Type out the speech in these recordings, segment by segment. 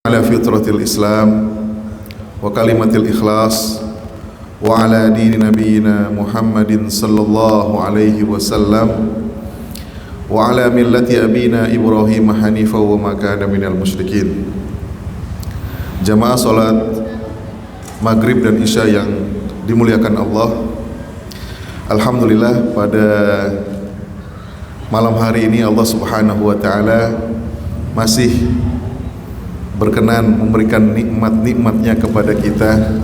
ala fitratil Islam wa kalimatil ikhlas wa ala dini nabiyyina Muhammadin sallallahu alaihi wasallam wa ala millati abina Ibrahim hanifa wa ma kana minal musyrikin. Jamaah salat maghrib dan isya yang dimuliakan Allah, alhamdulillah pada malam hari ini Allah Subhanahu wa taala masih berkenan memberikan nikmat-nikmatnya kepada kita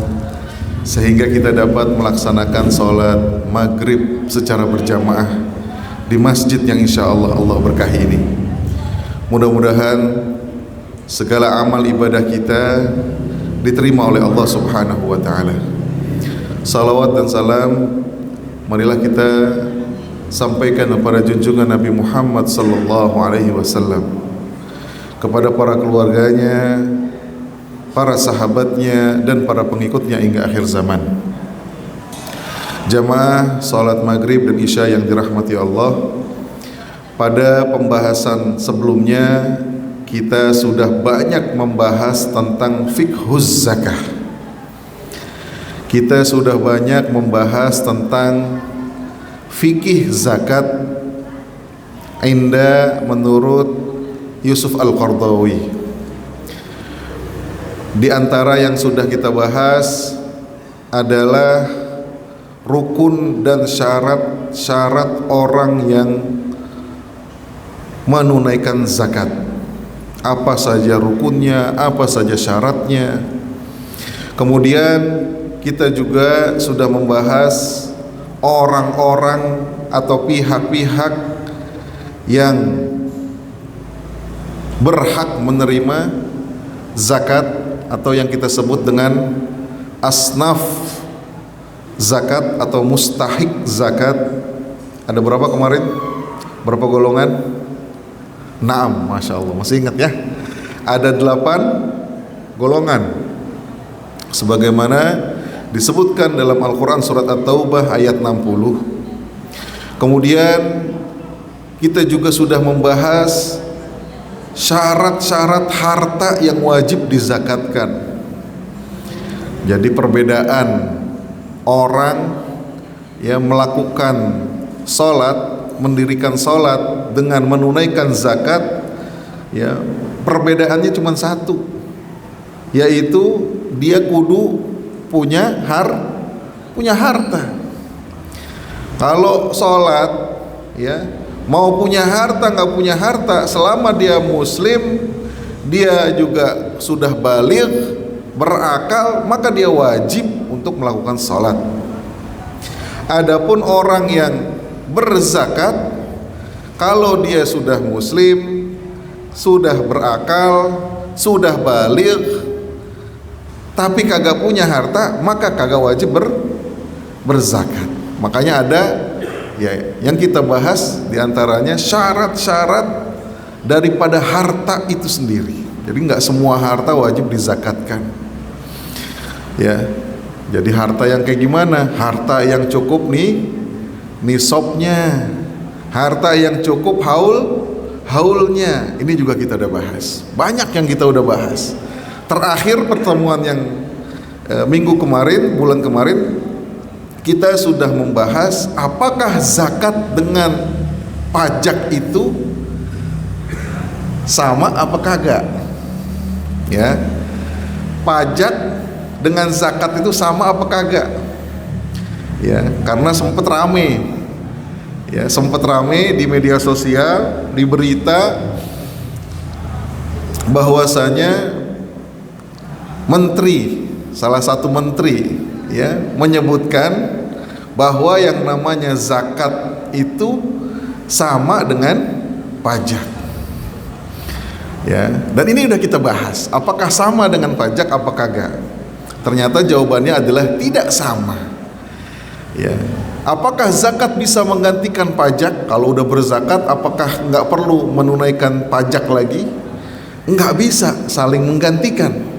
sehingga kita dapat melaksanakan sholat maghrib secara berjamaah di masjid yang insya Allah berkahi ini. Mudah-mudahan segala amal ibadah kita diterima oleh Allah Subhanahu wa ta'ala. Salawat dan salam marilah kita sampaikan kepada junjungan Nabi Muhammad sallallahu alaihi wasallam, kepada para keluarganya, para sahabatnya, dan para pengikutnya hingga akhir zaman. Jamaah salat maghrib dan isya yang dirahmati Allah, pada pembahasan sebelumnya kita sudah banyak membahas tentang fiqhuz zakah. Kita sudah banyak membahas tentang fikih zakat menurut Yusuf Al-Qardawi. Di antara yang sudah kita bahas adalah rukun dan syarat-syarat orang yang menunaikan zakat. Apa saja rukunnya, apa saja syaratnya. Kemudian kita juga sudah membahas orang-orang atau pihak-pihak yang berhak menerima zakat atau yang kita sebut dengan asnaf zakat atau mustahik zakat. Ada berapa kemarin? Berapa golongan? 6, Masya Allah, masih ingat ya? Ada 8 golongan sebagaimana disebutkan dalam Al-Quran surat At-Taubah ayat 60. Kemudian kita juga sudah membahas syarat-syarat harta yang wajib dizakatkan. Jadi perbedaan orang yang melakukan sholat, mendirikan sholat dengan menunaikan zakat, ya perbedaannya cuma satu, yaitu dia kudu punya harta. Kalau sholat, ya mau punya harta nggak punya harta, selama dia muslim, dia juga sudah baligh, berakal, maka dia wajib untuk melakukan salat. Adapun orang yang berzakat, kalau dia sudah muslim, sudah berakal, sudah baligh, tapi kagak punya harta, maka kagak wajib berzakat. Makanya ada ya, yang kita bahas diantaranya syarat-syarat daripada harta itu sendiri. Jadi nggak semua harta wajib dizakatkan. Ya, jadi harta yang kayak gimana? Harta yang cukup nisabnya, harta yang cukup haulnya. Ini juga kita udah bahas. Banyak yang kita udah bahas. Terakhir pertemuan yang bulan kemarin, kita sudah membahas apakah zakat dengan pajak itu sama apa kagak. Ya, pajak dengan zakat itu sama apa kagak. Ya, karena sempat rame di media sosial, di berita, bahwasanya salah satu menteri ya menyebutkan bahwa yang namanya zakat itu sama dengan pajak. Ya, dan ini udah kita bahas, apakah sama dengan pajak apa kagak. Ternyata jawabannya adalah tidak sama. Ya, apakah zakat bisa menggantikan pajak? Kalau udah berzakat, apakah nggak perlu menunaikan pajak lagi? Nggak bisa saling menggantikan.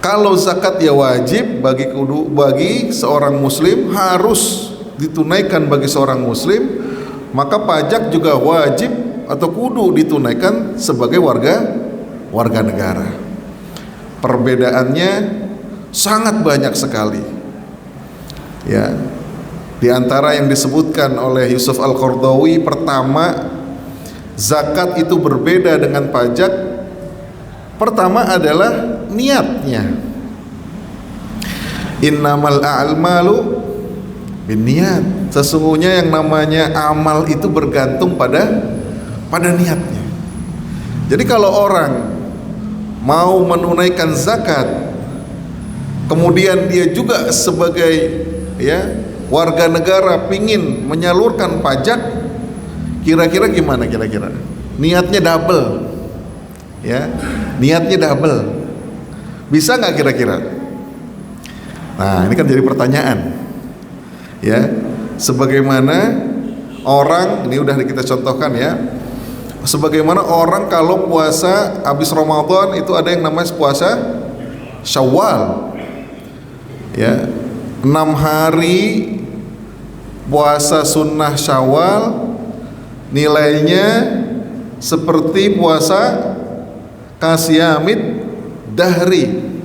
Kalau zakat ya wajib bagi seorang muslim, harus ditunaikan bagi seorang muslim, maka pajak juga wajib atau kudu ditunaikan sebagai warga negara. perbedaannya sangat banyak sekali. Ya, di antara yang disebutkan oleh Yusuf Al-Qaradawi, pertama, zakat itu berbeda dengan pajak. Pertama adalah niatnya. Innamal a'malu binniyat. Sesungguhnya yang namanya amal itu bergantung pada niatnya. Jadi kalau orang mau menunaikan zakat, kemudian dia juga sebagai warga negara pingin menyalurkan pajak, kira-kira gimana kira-kira? Niatnya double, niatnya double. Bisa nggak kira-kira? Nah, ini kan jadi pertanyaan, sebagaimana orang, ini udah kita contohkan sebagaimana orang kalau puasa habis Ramadan itu ada yang namanya puasa Syawal, 6 hari puasa sunnah Syawal nilainya seperti puasa Qasyamid Dahri.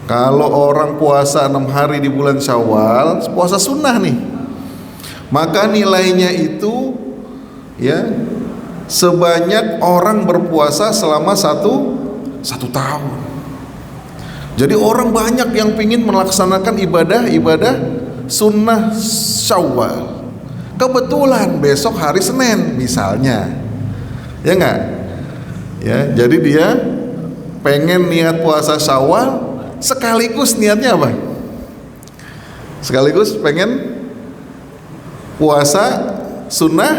Kalau orang puasa 6 hari di bulan Syawal, puasa sunnah nih, maka nilainya itu sebanyak orang berpuasa selama satu tahun. Jadi orang banyak yang pingin melaksanakan ibadah sunnah Syawal. Kebetulan besok hari Senin misalnya, enggak? Jadi dia pengen niat puasa Syawal, sekaligus niatnya apa? Sekaligus pengen puasa sunnah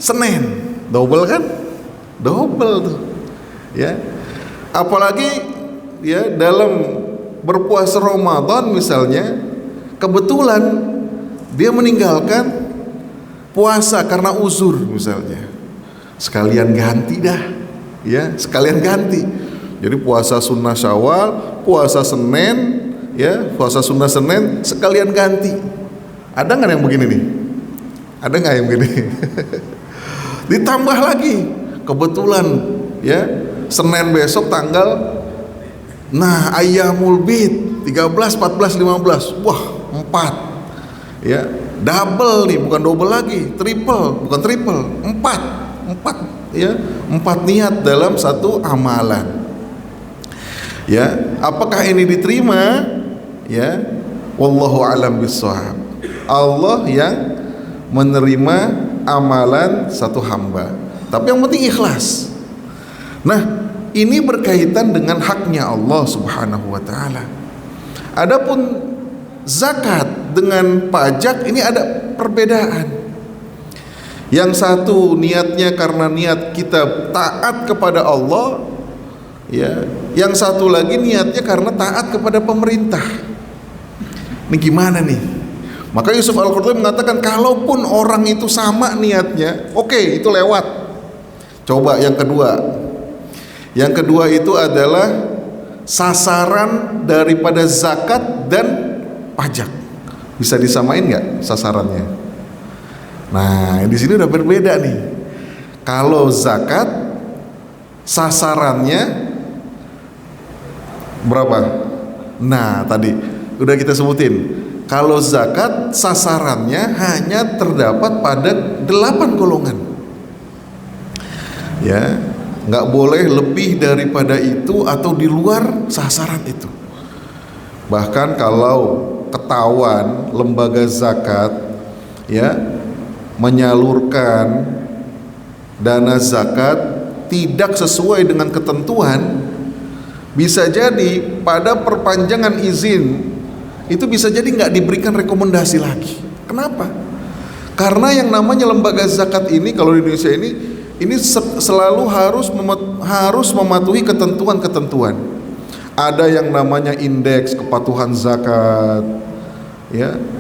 Senin. Double kan? Double tuh. Apalagi dalam berpuasa Ramadan misalnya, kebetulan dia meninggalkan puasa karena uzur misalnya. Sekalian ganti dah. Sekalian ganti. Jadi puasa sunnah Syawal, puasa Senin, puasa sunnah Senin sekalian ganti. Ada nggak yang begini nih? Ada nggak yang begini? Ditambah lagi, kebetulan Senin besok tanggal Ayyamul Bid 13, 14, 15. Wah, 4. Double nih, bukan double lagi, triple, bukan triple, 4 niat dalam satu amalan. Apakah ini diterima? Wallahu a'lam bishawab. Allah yang menerima amalan satu hamba, tapi yang penting ikhlas. Nah, ini berkaitan dengan haknya Allah Subhanahu wa taala. Adapun zakat dengan pajak ini ada perbedaan. Yang satu niatnya karena niat kita taat kepada Allah, Yang satu lagi niatnya karena taat kepada pemerintah. Ini gimana nih? Maka Yusuf Al-Qaradawi mengatakan kalaupun orang itu sama niatnya, oke, itu lewat. Coba yang kedua. Yang kedua itu adalah sasaran daripada zakat dan pajak. Bisa disamain nggak sasarannya? Nah, di sini udah berbeda nih. Kalau zakat sasarannya berapa? Nah, tadi udah kita sebutin. Kalau zakat sasarannya hanya terdapat pada 8 golongan. Nggak boleh lebih daripada itu atau di luar sasaran itu. Bahkan kalau ketahuan lembaga zakat menyalurkan dana zakat tidak sesuai dengan ketentuan, bisa jadi pada perpanjangan izin itu bisa jadi nggak diberikan rekomendasi lagi. Kenapa? Karena yang namanya lembaga zakat ini kalau di Indonesia ini selalu harus mematuhi ketentuan-ketentuan. Ada yang namanya indeks kepatuhan zakat,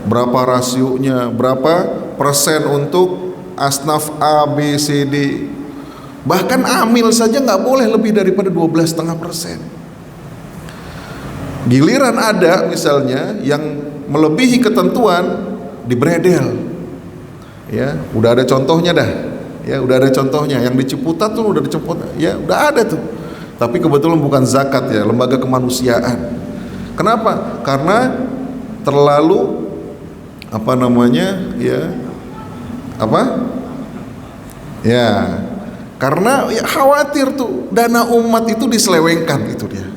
berapa rasionya, berapa persen untuk asnaf A, B, C, D. Bahkan amil saja nggak boleh lebih daripada 12,5%. Giliran ada misalnya yang melebihi ketentuan dibredel. Udah ada contohnya dah. Udah ada contohnya. Yang di Ciputat tuh udah dicopot. Udah ada tuh. Tapi kebetulan bukan zakat ya, lembaga kemanusiaan. Kenapa? Karena terlalu karena khawatir tuh dana umat itu diselewengkan, itu dia.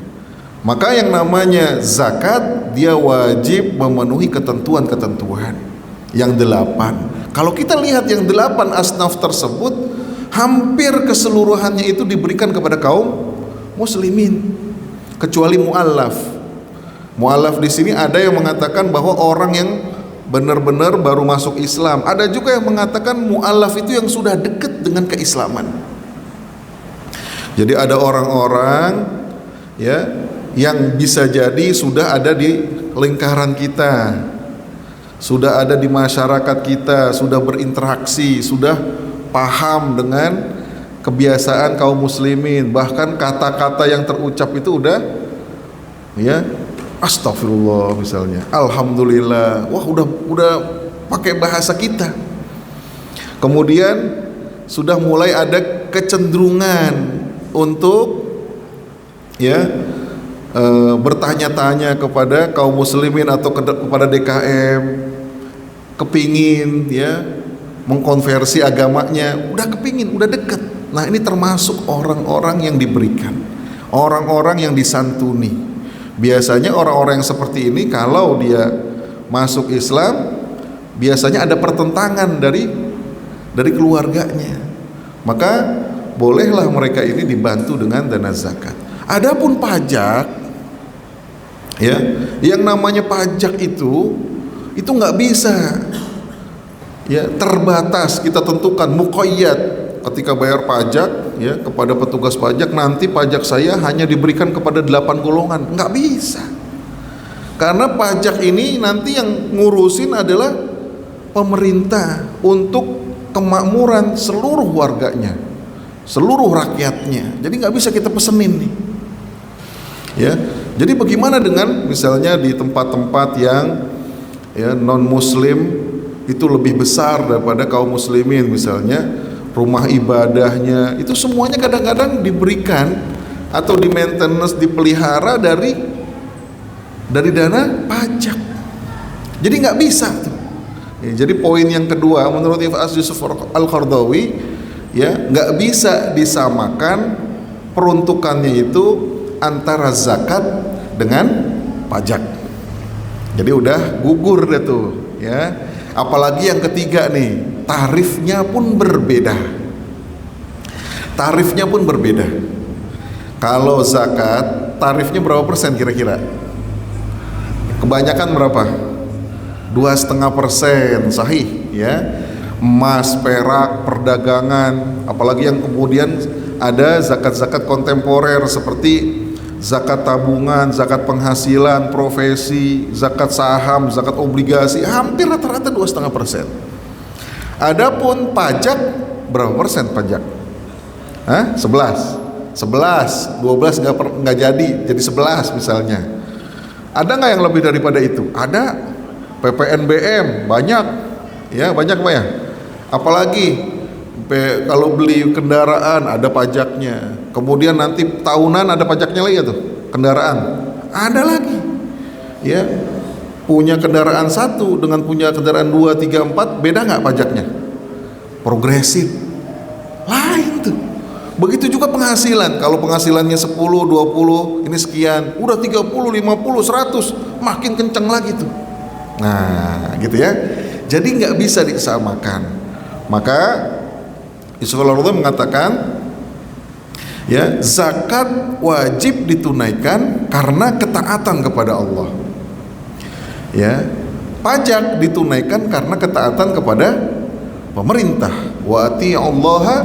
Maka yang namanya zakat dia wajib memenuhi ketentuan-ketentuan yang 8. Kalau kita lihat yang 8 asnaf tersebut, hampir keseluruhannya itu diberikan kepada kaum muslimin, kecuali mu'allaf. Mu'allaf di sini ada yang mengatakan bahwa orang yang benar-benar baru masuk Islam. Ada juga yang mengatakan mu'allaf itu yang sudah dekat dengan keislaman. Jadi ada orang-orang ya yang bisa jadi sudah ada di lingkaran kita, sudah ada di masyarakat kita, sudah berinteraksi, sudah paham dengan kebiasaan kaum muslimin, bahkan kata-kata yang terucap itu udah ya astagfirullah misalnya, alhamdulillah, wah udah pakai bahasa kita. Kemudian sudah mulai ada kecenderungan untuk ya bertanya-tanya kepada kaum muslimin atau kepada DKM, kepingin ya mengkonversi agamanya, udah kepingin, udah deket. Nah ini termasuk orang-orang yang diberikan, orang-orang yang disantuni. Biasanya orang-orang yang seperti ini kalau dia masuk Islam biasanya ada pertentangan dari keluarganya. Maka bolehlah mereka ini dibantu dengan dana zakat. Adapun pajak ya, yang namanya pajak itu nggak bisa ya terbatas, kita tentukan muqayyad. Ketika bayar pajak ya kepada petugas pajak, nanti pajak saya hanya diberikan kepada 8 golongan, nggak bisa. Karena pajak ini nanti yang ngurusin adalah pemerintah untuk kemakmuran seluruh warganya, seluruh rakyatnya. Jadi nggak bisa kita pesenin nih. Ya, jadi bagaimana dengan misalnya di tempat-tempat yang ya non muslim itu lebih besar daripada kaum muslimin, misalnya rumah ibadahnya itu semuanya kadang-kadang diberikan atau di maintenance, dipelihara dari dana pajak. Jadi nggak bisa tuh. Ya, jadi poin yang kedua menurut Ibnu Yusuf Al-Qaradawi ya nggak bisa disamakan peruntukannya itu antara zakat dengan pajak. Jadi udah gugur deh tuh ya. Apalagi yang ketiga nih, tarifnya pun berbeda. Tarifnya pun berbeda. Kalau zakat, tarifnya berapa persen kira-kira? Kebanyakan berapa? 2,5%, sahih ya. Emas, perak, perdagangan, apalagi yang kemudian ada zakat-zakat kontemporer seperti zakat tabungan, zakat penghasilan, profesi, zakat saham, zakat obligasi, hampir rata-rata 2,5%. Adapun pajak, berapa persen pajak? 11, 12 nggak jadi 11 misalnya. Ada nggak yang lebih daripada itu? Ada. PPNBM banyak, ya banyak Pak ya. Apalagi kalau beli kendaraan ada pajaknya. Kemudian nanti tahunan ada pajaknya lagi tuh, kendaraan. Ada lagi. Ya. Punya kendaraan 1 dengan punya kendaraan 2, 3, 4 beda nggak pajaknya? Progresif. Lain tuh. Begitu juga penghasilan. Kalau penghasilannya 10, 20, ini sekian, udah 30, 50, 100, makin kenceng lagi tuh. Nah, gitu ya. Jadi nggak bisa disamakan. Maka Yusuf Al-Qaradawi mengatakan ya, zakat wajib ditunaikan karena ketaatan kepada Allah. Ya, pajak ditunaikan karena ketaatan kepada pemerintah. Wa ati'ullaha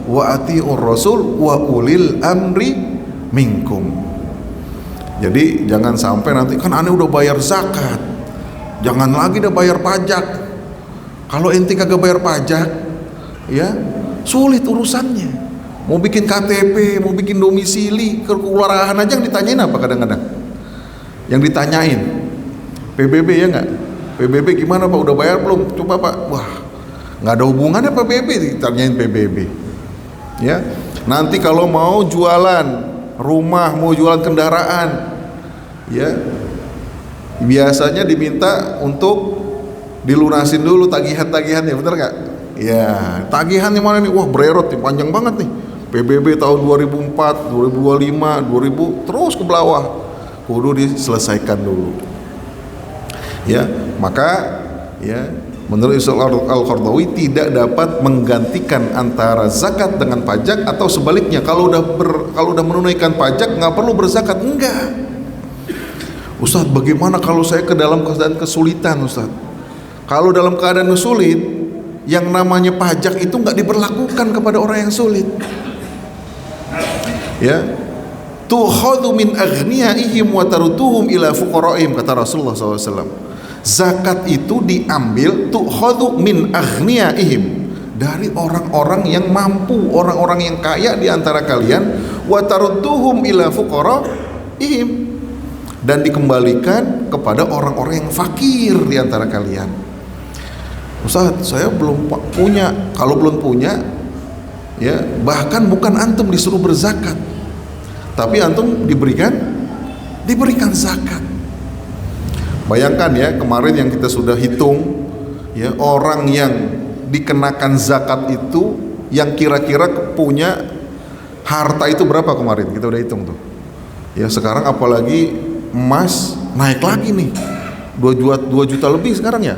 wa ati'ur rasul wa ulil amri minkum. Jadi jangan sampai nanti kan aneh udah bayar zakat, jangan lagi udah bayar pajak. Kalau ente kagak bayar pajak, ya sulit urusannya. Mau bikin KTP, mau bikin domisili, ke kelurahan aja yang ditanyain apa kadang-kadang? Yang ditanyain PBB ya nggak? PBB gimana Pak? Udah bayar belum? Coba Pak. Wah, nggak ada hubungannya PBB, ditanyain PBB. Ya, nanti kalau mau jualan rumah, mau jualan kendaraan, ya biasanya diminta untuk dilunasin dulu tagihan-tagihannya, bener nggak? Ya, tagihannya mana nih? Wah, bererot nih, panjang banget nih. PBB tahun 2004, 2025, 2000 terus ke bawah. Kudu diselesaikan dulu. Ya, maka ya menurut Usul Al-Qaradawi tidak dapat menggantikan antara zakat dengan pajak, atau sebaliknya, kalau udah menunaikan pajak nggak perlu berzakat. Enggak. Ustaz, bagaimana kalau saya ke dalam keadaan kesulitan, Ustaz? Kalau dalam keadaan sulit, yang namanya pajak itu nggak diberlakukan kepada orang yang sulit. Ya, tukhadhu min aghniyaihim wa tarutuhum ila fuqaraihim, kata Rasulullah SAW. Zakat itu diambil, tukhadhu min aghniyaihim, dari orang-orang yang mampu, orang-orang yang kaya di antara kalian, wa tarutuhum ila fuqaraihim, dan dikembalikan kepada orang-orang yang fakir di antara kalian. Ustaz, saya belum punya. Kalau belum punya, ya bahkan bukan antum disuruh berzakat, tapi antum diberikan zakat. Bayangkan ya, kemarin yang kita sudah hitung, ya orang yang dikenakan zakat itu yang kira-kira punya harta itu berapa kemarin, kita udah hitung tuh. Ya sekarang apalagi emas naik lagi nih, 2 juta lebih sekarang ya.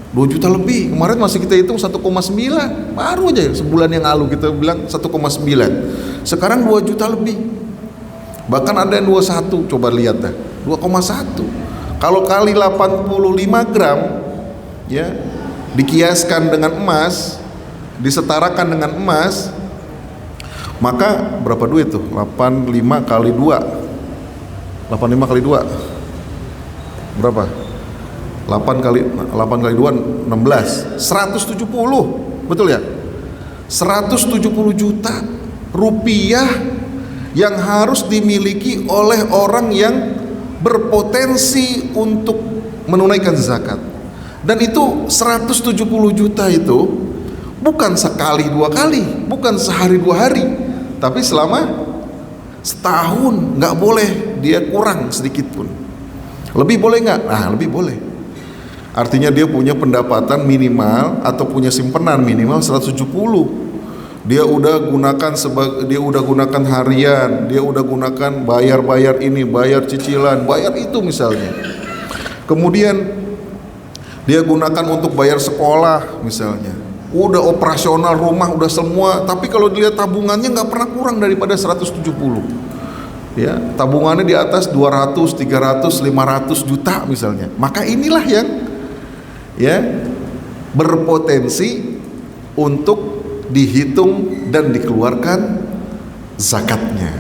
2 juta lebih. Kemarin masih kita hitung 1,9, baru aja sebulan yang lalu kita bilang 1,9. Sekarang 2 juta lebih. Bahkan ada yang 21, coba lihat dah. 2,1. Kalau kali 85 gram ya, dikiaskan dengan emas, disetarakan dengan emas, maka berapa duit tuh? 85 kali 2. 85 kali 2 berapa? 8 kali 2 16, 170, betul ya? 170 juta rupiah yang harus dimiliki oleh orang yang berpotensi untuk menunaikan zakat. Dan itu 170 juta itu bukan sekali 2 kali, bukan sehari 2 hari, tapi selama setahun. Nggak boleh dia kurang sedikit pun. Lebih boleh nggak? Nah, lebih boleh. Artinya dia punya pendapatan minimal atau punya simpanan minimal 170. Dia udah gunakan harian, dia udah gunakan bayar ini, bayar cicilan, bayar itu misalnya. Kemudian dia gunakan untuk bayar sekolah misalnya. Udah operasional rumah, udah semua, tapi kalau dilihat tabungannya nggak pernah kurang daripada 170. Ya, tabungannya di atas 200, 300, 500 juta misalnya. Maka inilah yang ya berpotensi untuk dihitung dan dikeluarkan zakatnya.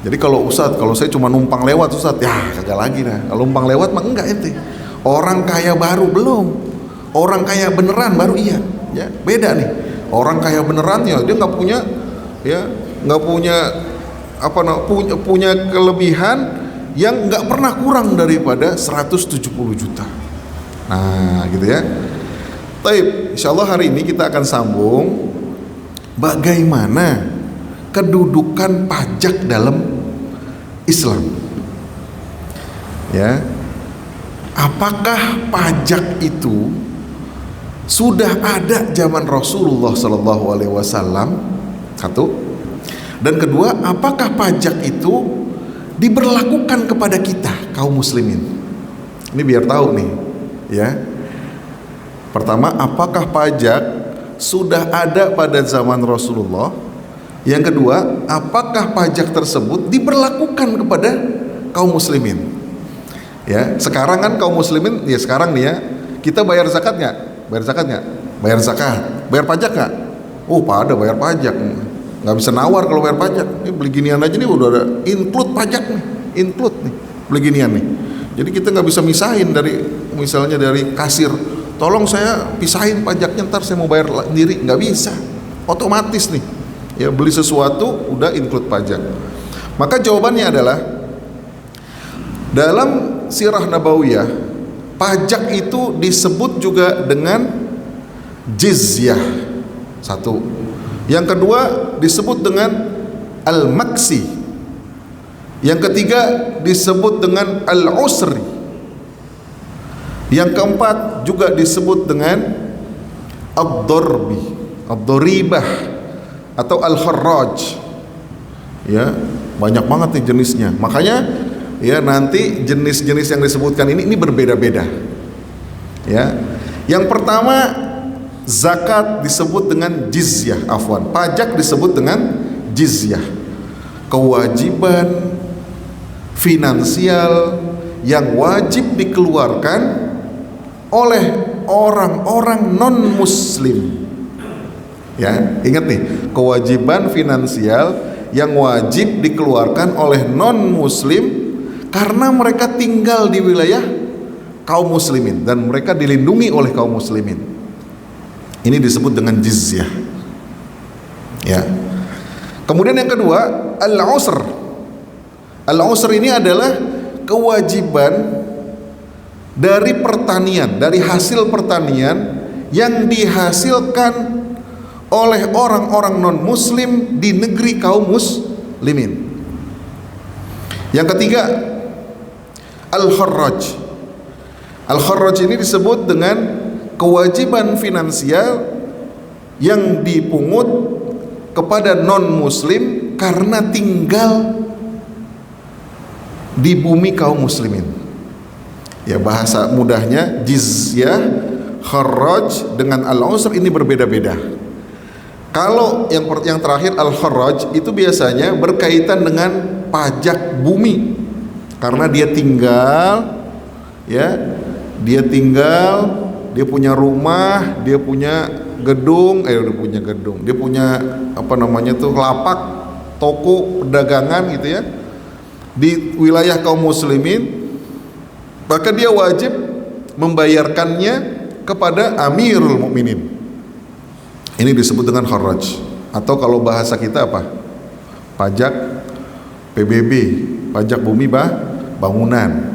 Jadi kalau Ustadz, kalau saya cuma numpang lewat Ustadz, ya kagak lagi dah. Kalau numpang lewat mah enggak ente. Orang kaya baru belum. Orang kaya beneran baru iya. Ya, beda nih. Orang kaya beneran ya dia nggak punya, ya nggak punya kelebihan yang nggak pernah kurang daripada 170 juta. Nah gitu ya. Taib, insyaallah hari ini kita akan sambung bagaimana kedudukan pajak dalam Islam. Ya, apakah pajak itu sudah ada zaman Rasulullah Sallallahu Alaihi Wasallam? Satu. Dan kedua, apakah pajak itu diberlakukan kepada kita kaum muslimin? Ini biar tahu nih. Ya, pertama, apakah pajak sudah ada pada zaman Rasulullah? Yang kedua, apakah pajak tersebut diberlakukan kepada kaum muslimin? Ya, sekarang kan kaum muslimin, ya sekarang nih ya, kita bayar zakat nggak? Bayar zakat nggak? Bayar zakat. Bayar pajak nggak? Oh, pada bayar pajak. Nggak bisa nawar kalau bayar pajak. Ini beli ginian aja nih udah ada include pajak nih, include nih beli ginian nih. Jadi kita nggak bisa misahin dari, misalnya dari kasir, tolong saya pisahin pajaknya, ntar saya mau bayar sendiri, nggak bisa, otomatis nih ya, beli sesuatu udah include pajak. Maka jawabannya adalah dalam sirah nabawiyah, pajak itu disebut juga dengan jizyah, satu. Yang kedua disebut dengan al-maksi. Yang ketiga disebut dengan al-usri. Yang keempat juga disebut dengan ad-darbi, ad-daribah atau al-kharraj. Ya, banyak banget nih jenisnya. Makanya ya nanti jenis-jenis yang disebutkan ini berbeda-beda. Ya. Yang pertama zakat disebut dengan jizyah, afwan. Pajak disebut dengan jizyah. Kewajiban finansial yang wajib dikeluarkan oleh orang-orang non-muslim. Ya, ingat nih, kewajiban finansial yang wajib dikeluarkan oleh non-muslim karena mereka tinggal di wilayah kaum muslimin dan mereka dilindungi oleh kaum muslimin. Ini disebut dengan jizyah. Ya. Kemudian yang kedua, al-usr. Al-usr ini adalah kewajiban dari pertanian, dari hasil pertanian yang dihasilkan oleh orang-orang non-muslim di negeri kaum muslimin. Yang ketiga, al-kharraj. Al-kharraj ini disebut dengan kewajiban finansial yang dipungut kepada non-muslim karena tinggal di bumi kaum muslimin. Ya, bahasa mudahnya jizyah, kharraj dengan al-usr ini berbeda-beda. Kalau yang terakhir al-kharraj itu biasanya berkaitan dengan pajak bumi karena dia tinggal, ya, dia punya rumah, dia punya gedung, dia punya lapak, toko, perdagangan gitu ya di wilayah kaum muslimin, maka dia wajib membayarkannya kepada Amirul Mukminin. Ini disebut dengan kharraj, atau kalau bahasa kita apa? Pajak PBB, pajak bumi bangunan.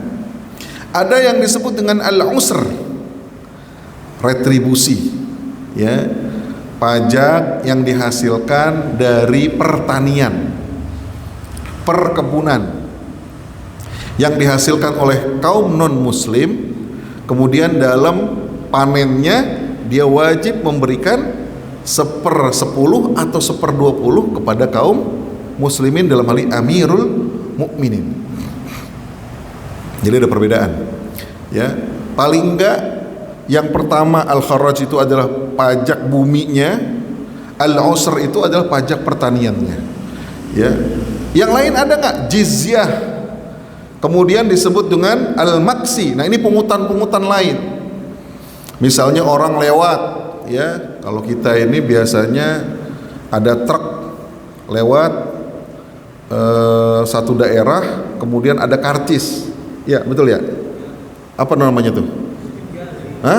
Ada yang disebut dengan al-usr, retribusi, ya, pajak yang dihasilkan dari pertanian, perkebunan yang dihasilkan oleh kaum non-muslim, kemudian dalam panennya dia wajib memberikan 1/10 atau 1/20 kepada kaum muslimin, dalam hal ini Amirul Mukminin. Jadi ada perbedaan, ya. Paling enggak yang pertama al-kharraj itu adalah pajak buminya, al-usr itu adalah pajak pertaniannya, ya. Yang lain ada enggak? Jizyah. Kemudian disebut dengan al-maksi. Nah, ini pungutan-pungutan lain. Misalnya orang lewat, ya, kalau kita ini biasanya ada truk lewat satu daerah, kemudian ada karcis, ya, betul ya? Apa namanya tuh? Hah?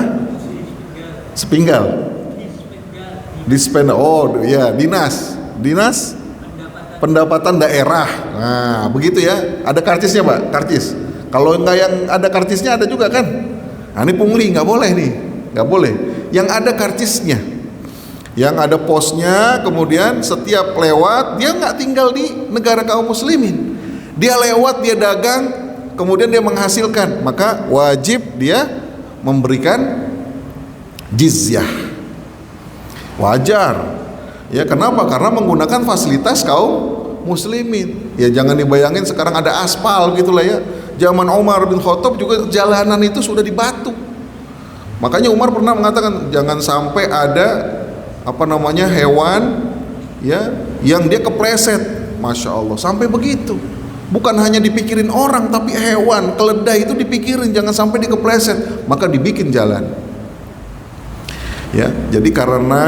Sepinggal. Dispenda. Oh, ya, dinas pendapatan daerah. Nah, begitu ya. Ada karcisnya, Pak, karcis. Kalau enggak yang ada karcisnya ada juga kan? Nah, ini pungli, nggak boleh nih, nggak boleh. Yang ada karcisnya, yang ada posnya, kemudian setiap lewat dia nggak tinggal di negara kaum muslimin, dia lewat, dia dagang, kemudian dia menghasilkan, maka wajib dia memberikan jizyah. Wajar, ya. Kenapa? Karena menggunakan fasilitas kaum muslimin. Ya, jangan dibayangin sekarang ada aspal gitulah ya. Zaman Umar bin Khattab juga jalanan itu sudah dibatu. Makanya Umar pernah mengatakan jangan sampai ada hewan, ya, yang dia kepleset. Masya Allah, sampai begitu. Bukan hanya dipikirin orang, tapi hewan, keledai itu dipikirin jangan sampai dikepleset, maka dibikin jalan. Ya, jadi karena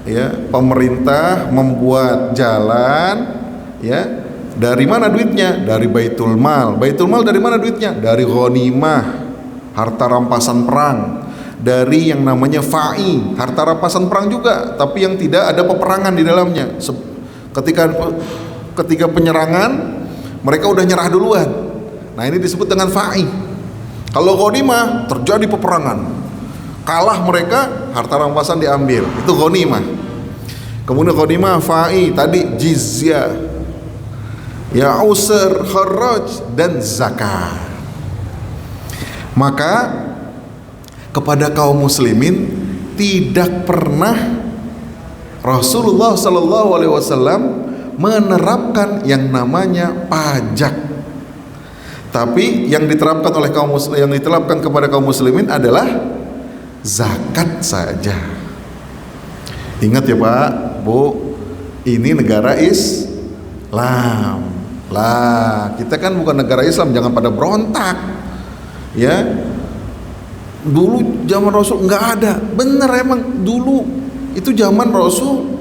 ya pemerintah membuat jalan, ya, dari mana duitnya? Dari Baitul Mal. Baitul Mal dari mana duitnya? Dari ghanimah, harta rampasan perang. Dari yang namanya fa'i, harta rampasan perang juga, tapi yang tidak ada peperangan di dalamnya. Ketika penyerangan, mereka udah nyerah duluan. Nah, ini disebut dengan fa'i. Kalau ghanimah, terjadi peperangan, kalah mereka, harta rampasan diambil, itu ghanimah. Kemudian ghanimah, fa'i, tadi jizyah, ya usr, kharaj dan zakat. Maka kepada kaum muslimin tidak pernah Rasulullah sallallahu alaihi wasallam menerapkan yang namanya pajak. Tapi yang diterapkan oleh yang diterapkan kepada kaum muslimin adalah zakat saja. Ingat ya Pak, Bu, ini negara Islam. Lah, kita kan bukan negara Islam, jangan pada berontak. Ya. Dulu zaman Rasul nggak ada. Bener emang dulu itu zaman Rasul.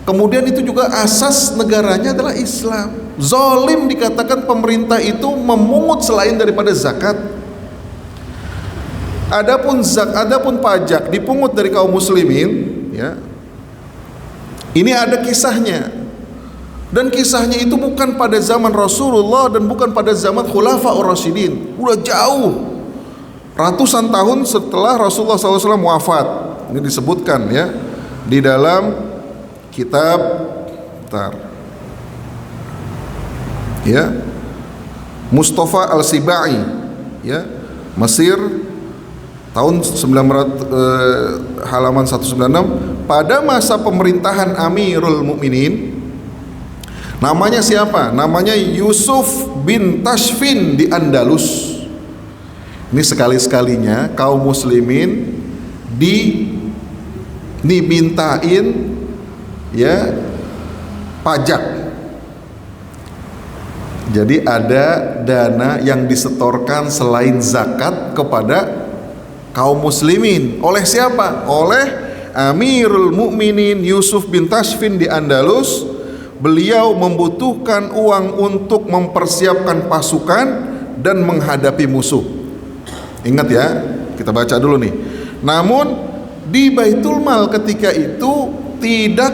Kemudian itu juga asas negaranya adalah Islam. Zalim dikatakan pemerintah itu memungut selain daripada zakat. Adapun pajak dipungut dari kaum muslimin, ya. Ini ada kisahnya. Dan kisahnya itu bukan pada zaman Rasulullah dan bukan pada zaman Khulafaur Rasyidin. Udah jauh. Ratusan tahun setelah Rasulullah SAW wafat. Ini disebutkan ya di dalam kitab ya Mustafa Al-Sibai, ya, Mesir, tahun 900 halaman 196. Pada masa pemerintahan Amirul Mukminin, namanya siapa? Namanya Yusuf bin Tashfin di Andalus. Ini sekali-sekalinya kaum muslimin dimintain ya pajak. Jadi ada dana yang disetorkan selain zakat kepada kaum muslimin. Oleh siapa? Oleh Amirul Mukminin Yusuf bin Tashfin di Andalus. Beliau membutuhkan uang untuk mempersiapkan pasukan dan menghadapi musuh. Ingat ya, kita baca dulu nih. Namun di Baitul Mal ketika itu tidak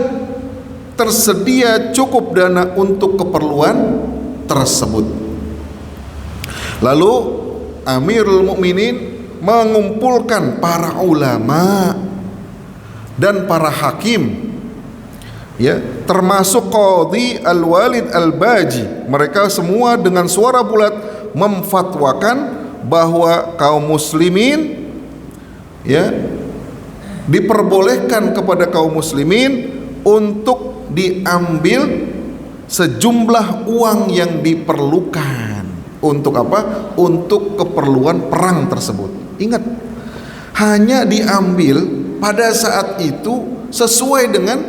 tersedia cukup dana untuk keperluan tersebut. Lalu Amirul Mukminin mengumpulkan para ulama dan para hakim, ya, termasuk Qadhi Al-Walid Al-Baji. Mereka semua dengan suara bulat memfatwakan bahwa kaum muslimin, ya, diperbolehkan kepada kaum muslimin untuk diambil sejumlah uang yang diperlukan. Untuk apa? Untuk keperluan perang tersebut. Ingat, hanya diambil pada saat itu sesuai dengan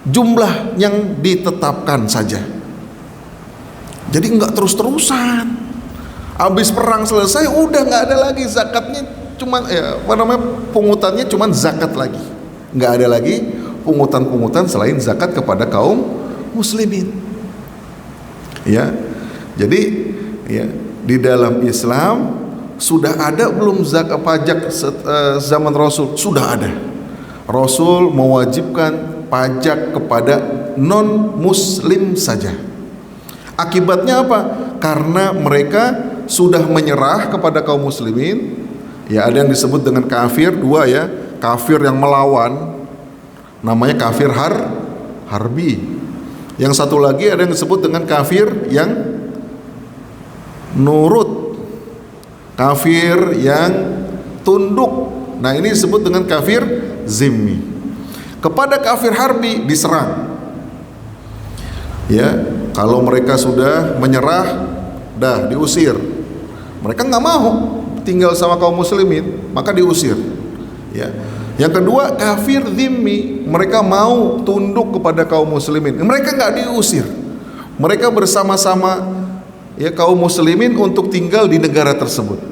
jumlah yang ditetapkan saja. Jadi enggak terus-terusan. Habis perang selesai udah nggak ada lagi zakatnya, cuman pungutannya cuman zakat lagi, nggak ada lagi pungutan selain zakat kepada kaum muslimin. Ya, jadi ya di dalam Islam sudah ada belum zakat pajak zaman Rasul? Sudah ada. Rasul mewajibkan pajak kepada non muslim saja. Akibatnya apa? Karena mereka sudah menyerah kepada kaum muslimin. Ya, ada yang disebut dengan kafir dua, ya, kafir yang melawan, namanya kafir harbi. Yang satu lagi ada yang disebut dengan kafir yang nurut, kafir yang tunduk. Nah, ini disebut dengan kafir zimmi. Kepada kafir harbi diserang. Ya, kalau mereka sudah menyerah, dah diusir. Mereka nggak mau tinggal sama kaum muslimin, maka diusir. Ya. Yang kedua kafir zimmi, mereka mau tunduk kepada kaum muslimin, mereka nggak diusir. Mereka bersama-sama, ya, kaum muslimin untuk tinggal di negara tersebut.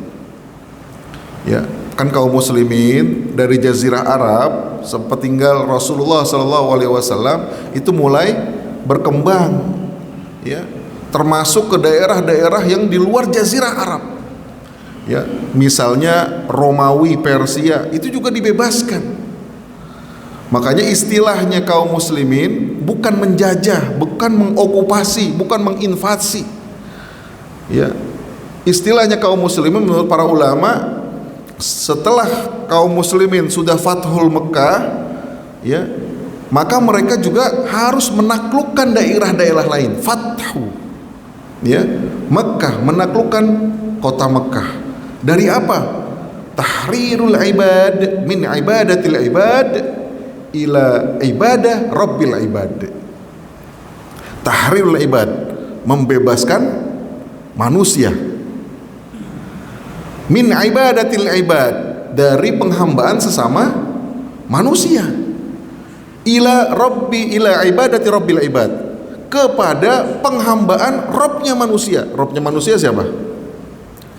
Ya, kan kaum muslimin dari Jazirah Arab sempat tinggal Rasulullah SAW itu mulai berkembang, ya, termasuk ke daerah-daerah yang di luar Jazirah Arab. Ya, misalnya Romawi, Persia itu juga dibebaskan. Makanya istilahnya kaum muslimin bukan menjajah, bukan mengokupasi, bukan menginvasi. Ya, istilahnya kaum muslimin menurut para ulama, setelah kaum muslimin sudah Fathul Mekah, ya, maka mereka juga harus menaklukkan daerah-daerah lain. Fathu, ya, Mekkah, menaklukkan kota Mekkah. Dari apa? Tahrirul ibad min ibadatil ibad ila ibadah rabbil ibad. Tahrirul ibad, membebaskan manusia, min ibadatil ibad, dari penghambaan sesama manusia, ila ibadati rabbil ibad, kepada penghambaan Robnya manusia. Robnya manusia siapa?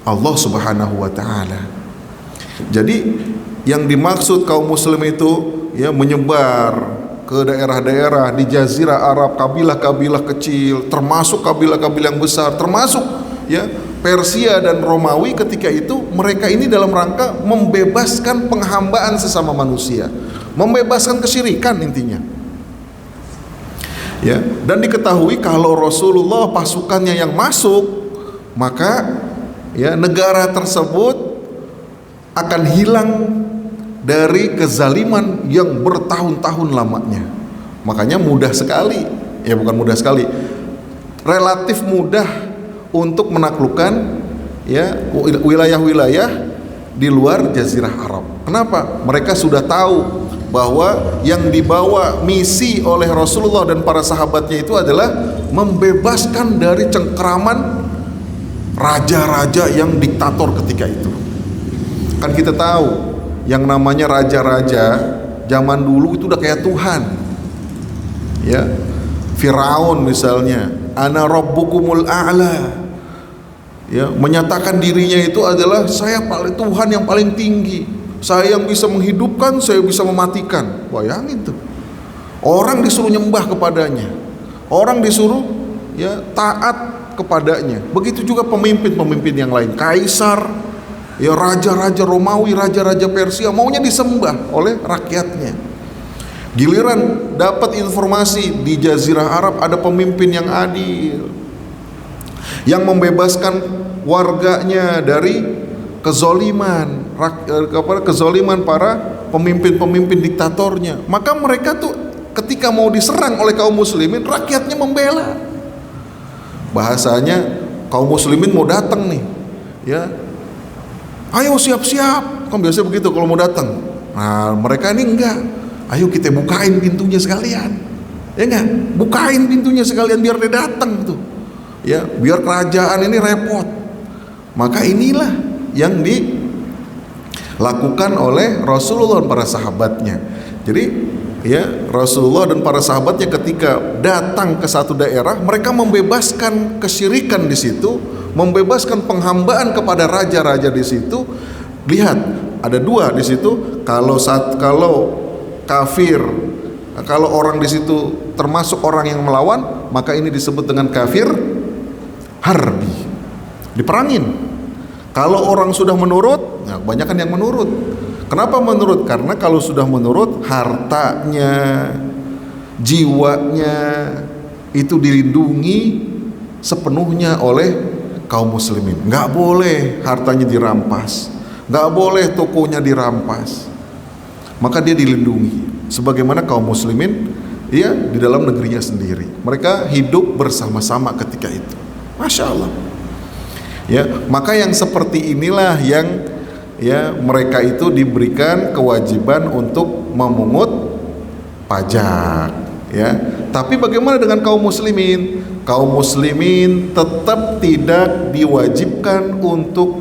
Allah Subhanahu wa ta'ala. Jadi yang dimaksud kaum muslim itu, ya, menyebar ke daerah-daerah di Jazirah Arab, kabilah-kabilah kecil, termasuk kabilah-kabilah yang besar, termasuk, ya, Persia dan Romawi. Ketika itu mereka ini dalam rangka membebaskan penghambaan sesama manusia, membebaskan kesyirikan intinya. Ya, dan diketahui kalau Rasulullah pasukannya yang masuk, maka, ya, negara tersebut akan hilang dari kezaliman yang bertahun-tahun lamanya. Makanya mudah sekali, ya bukan mudah sekali, relatif mudah untuk menaklukkan, ya, wilayah-wilayah di luar Jazirah Arab. Kenapa? Mereka sudah tahu bahwa yang dibawa misi oleh Rasulullah dan para sahabatnya itu adalah membebaskan dari cengkeraman raja-raja yang diktator ketika itu. Kan kita tahu yang namanya raja-raja zaman dulu itu udah kayak Tuhan, ya. Firaun misalnya, ana rabbukumul a'la, ya, menyatakan dirinya itu adalah saya paling Tuhan yang paling tinggi, saya yang bisa menghidupkan, saya bisa mematikan. Bayangin tuh, orang disuruh nyembah kepadanya, orang disuruh, ya, taat kepadanya. Begitu juga pemimpin-pemimpin yang lain, kaisar, ya, raja-raja Romawi, raja-raja Persia, maunya disembah oleh rakyatnya. Giliran dapat informasi di Jazirah Arab ada pemimpin yang adil, yang membebaskan warganya dari kezoliman, kezoliman para pemimpin-pemimpin diktatornya, maka mereka tuh ketika mau diserang oleh kaum muslimin, rakyatnya membela. Bahasanya kaum muslimin mau datang nih, ya, ayo siap-siap, kan biasa begitu kalau mau datang. Nah, mereka ini enggak, ayo kita bukain pintunya sekalian, ya enggak, bukain pintunya sekalian biar dia datang tuh, ya, biar kerajaan ini repot. Maka inilah yang dilakukan oleh Rasulullah dan para sahabatnya. Jadi, ya, Rasulullah dan para sahabatnya ketika datang ke satu daerah, mereka membebaskan kesyirikan di situ, membebaskan penghambaan kepada raja-raja di situ. Lihat, ada dua di situ. Kalau kafir, kalau orang di situ termasuk orang yang melawan, maka ini disebut dengan kafir harbi, diperangin. Kalau orang sudah menurut, nah, kebanyakan yang menurut. Kenapa menurut? Karena kalau sudah menurut, hartanya, jiwanya itu dilindungi sepenuhnya oleh kaum muslimin. Nggak boleh hartanya dirampas, nggak boleh tokonya dirampas, maka dia dilindungi sebagaimana kaum muslimin, ya, di dalam negerinya sendiri. Mereka hidup bersama-sama ketika itu. Masya Allah, ya. Maka yang seperti inilah yang, ya, mereka itu diberikan kewajiban untuk memungut pajak, ya. Tapi bagaimana dengan kaum muslimin? Kaum muslimin tetap tidak diwajibkan untuk,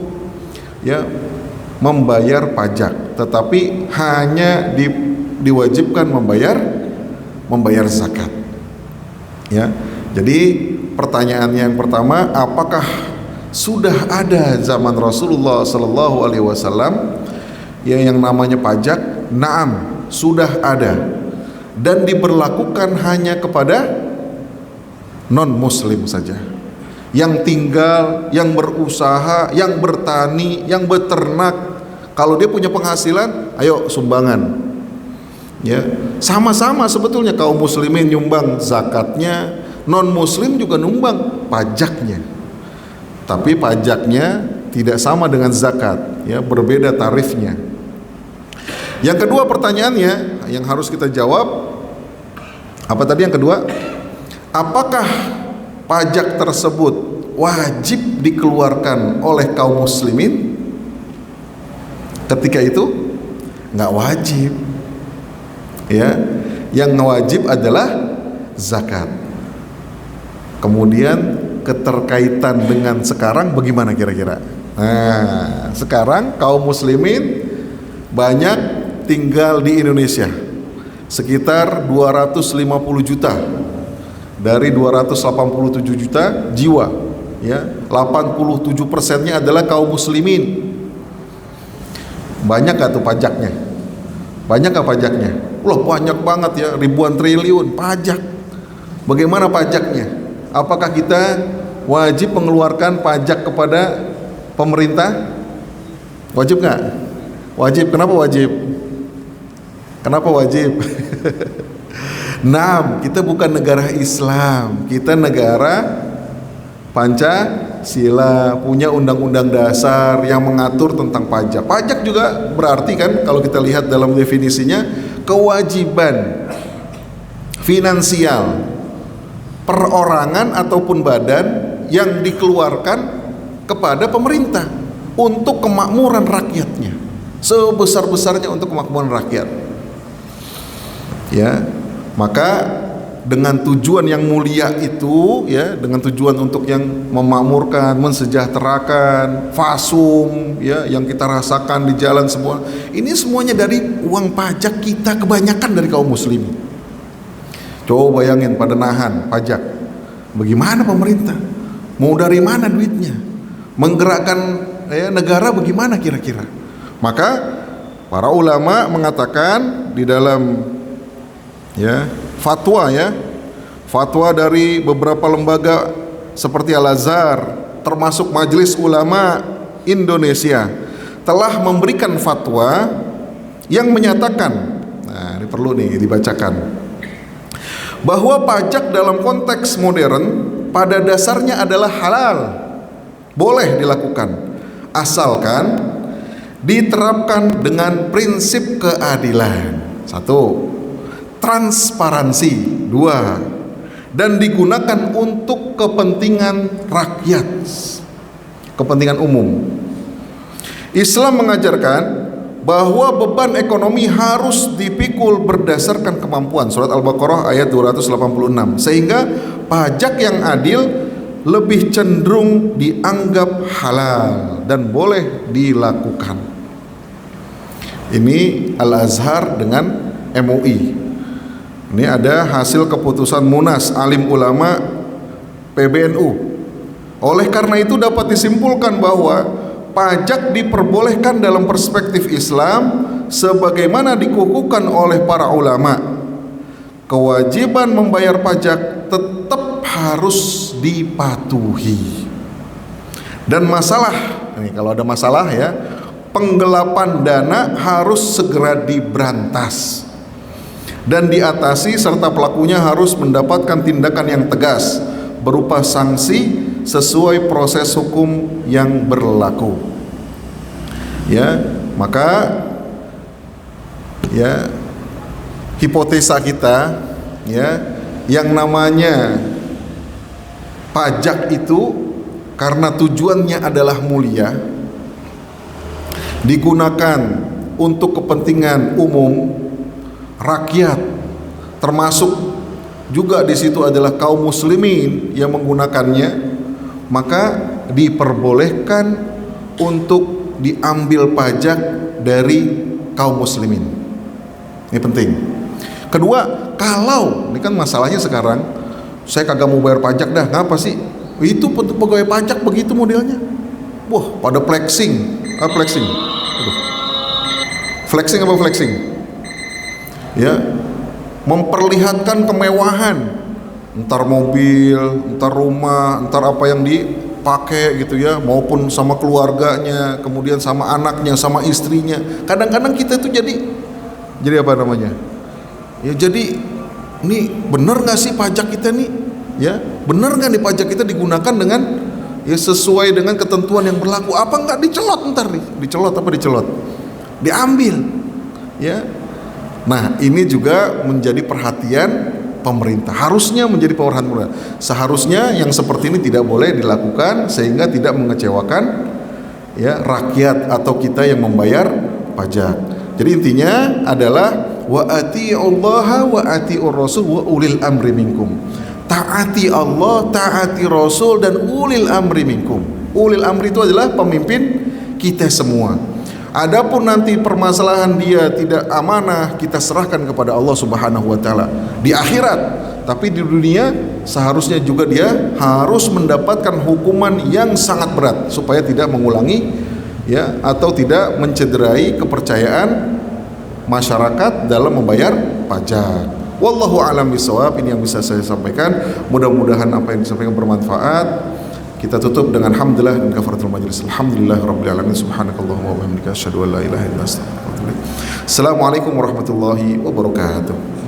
ya, membayar pajak, tetapi hanya diwajibkan membayar zakat, ya. Jadi pertanyaannya yang pertama, apakah sudah ada zaman Rasulullah Sallallahu Alaihi Wasallam yang namanya pajak? Naam, sudah ada, dan diberlakukan hanya kepada non muslim saja, yang tinggal, yang berusaha, yang bertani, yang beternak. Kalau dia punya penghasilan, ayo sumbangan, ya. Sama-sama sebetulnya kaum muslimin nyumbang zakatnya, non muslim juga nyumbang pajaknya. Tapi pajaknya tidak sama dengan zakat, ya, berbeda tarifnya. Yang kedua pertanyaannya yang harus kita jawab, Apa tadi yang kedua? Apakah pajak tersebut wajib dikeluarkan oleh kaum muslimin? Ketika itu nggak wajib. Ya, yang wajib adalah zakat. Kemudian keterkaitan dengan sekarang bagaimana kira-kira? Nah, sekarang kaum muslimin banyak tinggal di Indonesia, sekitar 250 juta dari 287 juta jiwa, ya, 87%-nya adalah kaum muslimin. Banyak gak tuh pajaknya? Banyak gak pajaknya? Loh, banyak banget ya, ribuan triliun pajak. Bagaimana pajaknya? Apakah kita wajib mengeluarkan pajak kepada pemerintah? Wajib nggak? Wajib. Kenapa wajib? Kenapa wajib? Nah, kita bukan negara Islam, kita negara Pancasila, punya undang-undang dasar yang mengatur tentang pajak. Pajak juga berarti kan, kalau kita lihat dalam definisinya, kewajiban finansial perorangan ataupun badan yang dikeluarkan kepada pemerintah untuk kemakmuran rakyatnya, sebesar-besarnya untuk kemakmuran rakyat. Ya, maka dengan tujuan yang mulia itu, ya, dengan tujuan untuk yang memakmurkan, mensejahterakan, fasum, ya, yang kita rasakan di jalan semua, ini semuanya dari uang pajak kita, kebanyakan dari kaum muslimin. Coba bayangin pada nahan pajak, bagaimana pemerintah? Mau dari mana duitnya? Menggerakkan negara bagaimana kira-kira? Maka para ulama mengatakan di dalam fatwa dari beberapa lembaga seperti Al-Azhar, termasuk Majelis Ulama Indonesia, telah memberikan fatwa yang menyatakan, nah ini perlu nih dibacakan, bahwa pajak dalam konteks modern pada dasarnya adalah halal, boleh dilakukan, asalkan diterapkan dengan prinsip keadilan. 1. Transparansi. 2. Dan digunakan untuk kepentingan rakyat, kepentingan umum. Islam mengajarkan bahwa beban ekonomi harus dipikul berdasarkan kemampuan. Surat Al-Baqarah ayat 286. Sehingga pajak yang adil lebih cenderung dianggap halal dan boleh dilakukan. Ini Al-Azhar dengan MUI. Ini ada hasil keputusan Munas Alim Ulama PBNU. Oleh karena itu dapat disimpulkan bahwa pajak diperbolehkan dalam perspektif Islam sebagaimana dikukuhkan oleh para ulama. Kewajiban membayar pajak tetap harus dipatuhi. Dan masalah, ini kalau ada masalah ya, penggelapan dana harus segera diberantas dan diatasi, serta pelakunya harus mendapatkan tindakan yang tegas berupa sanksi sesuai proses hukum yang berlaku. Ya, maka ya hipotesa kita, ya, yang namanya pajak itu karena tujuannya adalah mulia, digunakan untuk kepentingan umum rakyat, termasuk juga di situ adalah kaum muslimin yang menggunakannya, maka diperbolehkan untuk diambil pajak dari kaum muslimin. Ini penting. Kedua, kalau ini kan masalahnya sekarang, saya kagak mau bayar pajak dah, ngapa sih? Itu pegawai pajak begitu modelnya. Wah, pada flexing, flexing. Aduh. Flexing apa flexing? Ya, memperlihatkan kemewahan, entar mobil, entar rumah, entar apa yang dipakai gitu ya, maupun sama keluarganya, kemudian sama anaknya, sama istrinya. Kadang-kadang kita itu jadi apa namanya? Ya jadi, ini bener nggak sih pajak kita nih? Ya, bener nggak nih pajak kita digunakan dengan ya sesuai dengan ketentuan yang berlaku? Apa nggak dicelot ntar nih? Dicelot apa dicelot? Diambil, ya. Nah, ini juga menjadi perhatian pemerintah. Harusnya menjadi perhatian pemerintah. Seharusnya yang seperti ini tidak boleh dilakukan sehingga tidak mengecewakan ya rakyat atau kita yang membayar pajak. Jadi intinya adalah wa atiullaha wa atiur rasul wa ulil amri minkum. Taati Allah, taati Rasul dan ulil amri minkum. Ulil amri itu adalah pemimpin kita semua. Adapun nanti permasalahan dia tidak amanah, kita serahkan kepada Allah Subhanahu wa taala di akhirat. Tapi di dunia seharusnya juga dia harus mendapatkan hukuman yang sangat berat supaya tidak mengulangi ya atau tidak mencederai kepercayaan masyarakat dalam membayar pajak. Wallahu a'lam bishawab. Ini yang bisa saya sampaikan. Mudah-mudahan apa yang disampaikan bermanfaat. Kita tutup dengan hamdalah dan kafaratul majlis. Alhamdulillahirabbil alamin. Subhanakallahumma wa bihamdika asyhadu an la ilaha illa anta astaghfiruka wa atubu ilaik. Assalamualaikum warahmatullahi wabarakatuh.